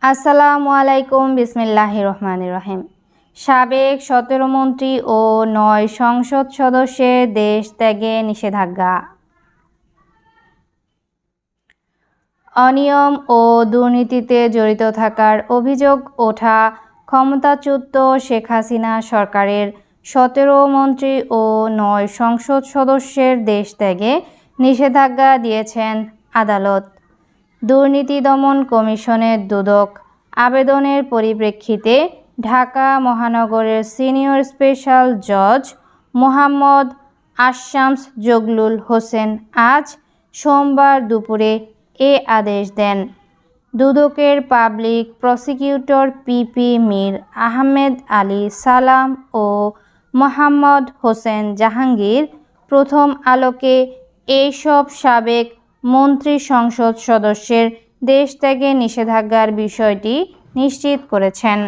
আসসালামু আলাইকুম। বিসমিল্লাহির রহমানির রহিম। সাবেক ১৭ মন্ত্রী ও ৯ সংসদ সদস্যের দেশ ত্যাগে নিষেধাজ্ঞা। অনিয়ম ও দুর্নীতিতে জড়িত থাকার অভিযোগ ওঠা ক্ষমতাচ্যুত শেখ হাসিনা সরকারের ১৭ মন্ত্রী ও ৯ সংসদ সদস্যের দেশ ত্যাগে নিষেধাজ্ঞা দিয়েছেন আদালত। দুর্নীতি দমন কমিশনের দুদক আবেদনের পরিপ্রেক্ষিতে ঢাকা মহানগরের সিনিয়র স্পেশাল জজ মোহাম্মদ আশশামস জগলুল হোসেন আজ সোমবার দুপুরে এ আদেশ দেন। দুদকের public prosecutor PP Mir Ahmed Ali Salam ও মোহাম্মদ হোসেন জাহাঙ্গীর প্রথম আলোকে এইসব সাবেক মন্ত্রী সংসদ সদস্যের দেশ ত্যাগে নিষেধাজ্ঞার বিষয়টি নিশ্চিত করেছেন।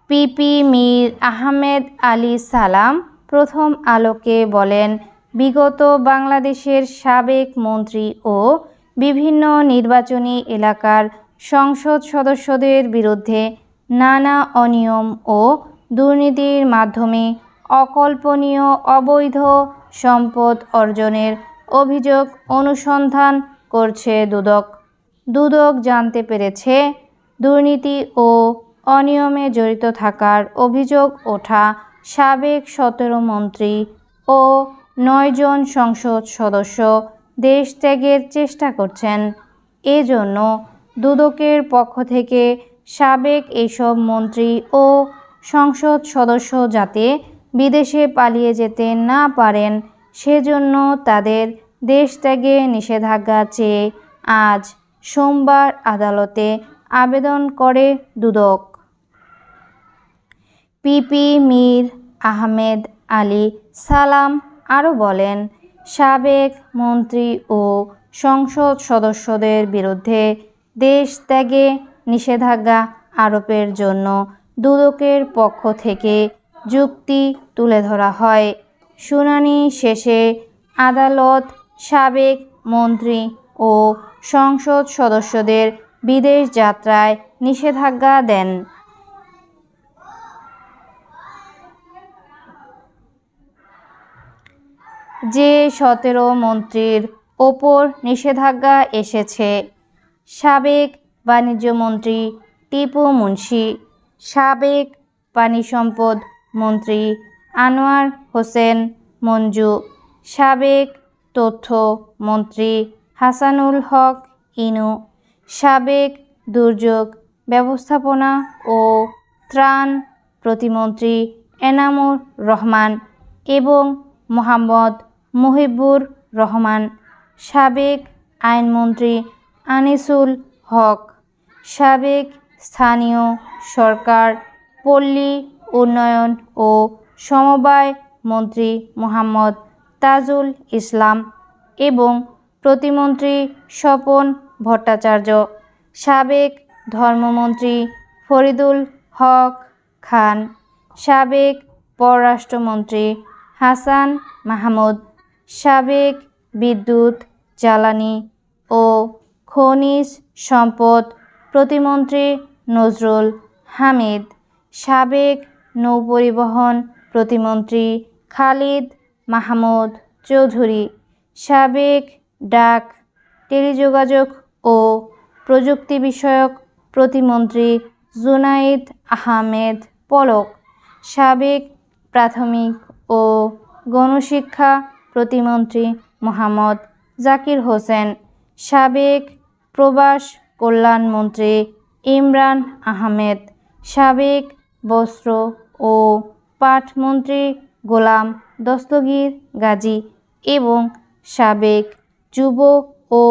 পিপি মীর আহমেদ আলী সালাম প্রথম আলোকে বলেন, বিগত বাংলাদেশের সাবেক মন্ত্রী ও বিভিন্ন নির্বাচনী এলাকার সংসদ সদস্যদের বিরুদ্ধে নানা অনিয়ম ও দুর্নীতির মাধ্যমে অকল্পনীয় অবৈধ সম্পদ অর্জনের অভিযোগ অনুসন্ধান করছে দুদক। দুদক জানতে পেরেছে, দুর্নীতি ও অনিয়মে জড়িত থাকার অভিযোগ ওঠা সাবেক ১৭ মন্ত্রী ও ৯ জন সংসদ সদস্য দেশ ত্যাগের চেষ্টা করছেন। এজন্য দুদকের পক্ষ থেকে সাবেক এইসব মন্ত্রী ও সংসদ সদস্য যাতে বিদেশে পালিয়ে যেতে না পারেন সেজন্য তাদের দেশ ত্যাগে নিষেধাজ্ঞা চেয়ে আজ সোমবার আদালতে আবেদন করে দুদক। পিপি মীর আহমেদ আলী সালাম আরও বলেন, সাবেক মন্ত্রী ও সংসদ সদস্যদের বিরুদ্ধে দেশ ত্যাগে নিষেধাজ্ঞা আরোপের জন্য দুদকের পক্ষ থেকে যুক্তি তুলে ধরা হয়। শুনানি শেষে আদালত সাবেক মন্ত্রী ও সংসদ সদস্যদের বিদেশ যাত্রায় নিষেধাজ্ঞা দেন। যে ১৭ মন্ত্রীর ওপর নিষেধাজ্ঞা এসেছে, সাবেক বাণিজ্যমন্ত্রী টিপু মুন্সি, সাবেক পানি সম্পদ মন্ত্রী আনোয়ার হোসেন মঞ্জু, সাবেক তথ্য মন্ত্রী হাসানুল হক ইনু, সাবেক দুর্যোগ ব্যবস্থাপনা ও ত্রাণ প্রতিমন্ত্রী এনামুর রহমান এবং মোহাম্মদ মুহিবুর রহমান, সাবেক আইনমন্ত্রী আনিসুল হক, সাবেক স্থানীয় সরকার, পল্লী উন্নয়ন ও সমবায় মন্ত্রী মোহাম্মদ তাজুল ইসলাম এবং প্রতিমন্ত্রী স্বপন ভট্টাচার্য, সাবেক ধর্মমন্ত্রী ফরিদুল হক খান, সাবেক পররাষ্ট্রমন্ত্রী হাসান মাহমুদ, সাবেক বিদ্যুৎ, জ্বালানি ও খনিজ সম্পদ প্রতিমন্ত্রী নজরুল হামিদ, সাবেক নৌপরিবহন প্রতিমন্ত্রী খালিদ মাহমুদ চৌধুরী, সাবেক ডাক, টেলিযোগাযোগ ও প্রযুক্তি বিষয়ক প্রতিমন্ত্রী জুনাইদ আহমেদ পলক, সাবেক প্রাথমিক ও গণশিক্ষা প্রতিমন্ত্রী মোহাম্মদ জাকির হোসেন, সাবেক প্রবাস কল্যাণমন্ত্রী ইমরান আহমেদ, সাবেক বস্ত্র ও পাটমন্ত্রী গোলাম দস্তগীর গাজী এবং সাবেক যুব ও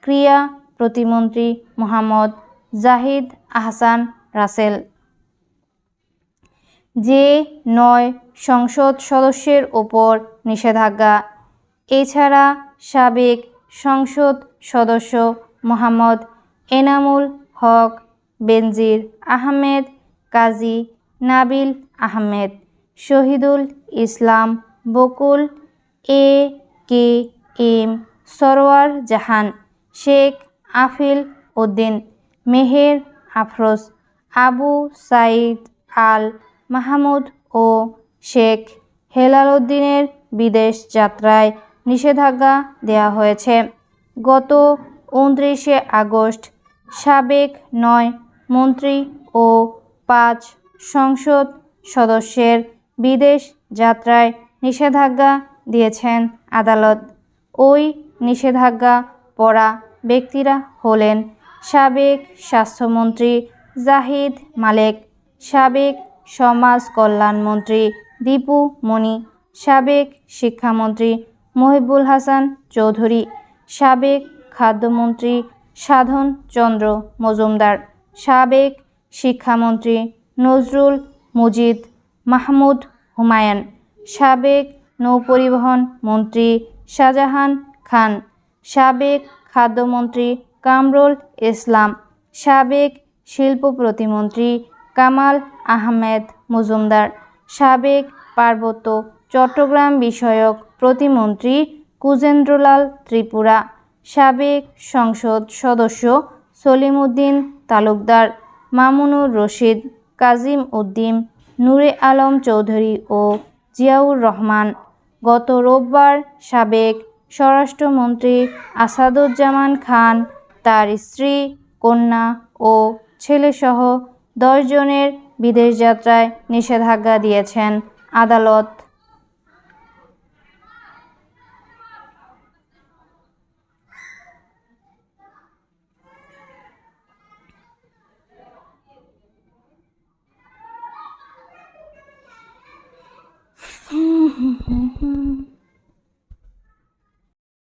ক্রীড়া প্রতিমন্ত্রী মোহাম্মদ জাহিদ আহসান রাসেল। যে ৯ সংসদ সদস্যের ওপর নিষেধাজ্ঞা, এছাড়া সাবেক সংসদ সদস্য মোহাম্মদ এনামুল হক, বেনজির আহমেদ, কাজী নাবিল আহমেদ, শহীদুল ইসলাম বকুল, এ কে এম সরওয়ার জাহান, শেখ আফিল উদ্দিন, মেহের আফরোজ, আবু সাইদ আল মাহমুদ ও শেখ হেলাল উদ্দিনের বিদেশ যাত্রায় নিষেধাজ্ঞা দেওয়া হয়েছে। গত 29 আগস্ট সাবেক 9 মন্ত্রী ও 5 সংসদ সদস্যের বিদেশ যাত্রায় নিষেধাজ্ঞা দিয়েছেন আদালত। ওই নিষেধাজ্ঞা পড়া ব্যক্তিরা হলেন সাবেক স্বাস্থ্যমন্ত্রী জাহিদ মালেক, সাবেক সমাজ কল্যাণমন্ত্রী দীপু মনি, সাবেক শিক্ষামন্ত্রী মহিবুল হাসান চৌধুরী, সাবেক খাদ্যমন্ত্রী সাধন চন্দ্র মজুমদার, সাবেক শিক্ষামন্ত্রী নজরুল মুজিদ মাহমুদ হুমায়ুন, সাবেক নৌপরিবহন মন্ত্রী শাহজাহান খান, সাবেক খাদ্যমন্ত্রী কামরুল ইসলাম, সাবেক শিল্প প্রতিমন্ত্রী কামাল আহমেদ মজুমদার, সাবেক পার্বত্য চট্টগ্রাম বিষয়ক প্রতিমন্ত্রী কুজেন্দ্রলাল ত্রিপুরা, সাবেক সংসদ সদস্য সলিম উদ্দিন তালুকদার, মামুনুর রশিদ, কাজিম উদ্দিন, নূরে আলম চৌধুরী ও জিয়াউর রহমান। গত রোববার সাবেক স্বরাষ্ট্রমন্ত্রী আসাদুজ্জামান খান তার স্ত্রী, কন্যা ও ছেলেসহ 10 জনের বিদেশ যাত্রায় নিষেধাজ্ঞা দিয়েছেন আদালত।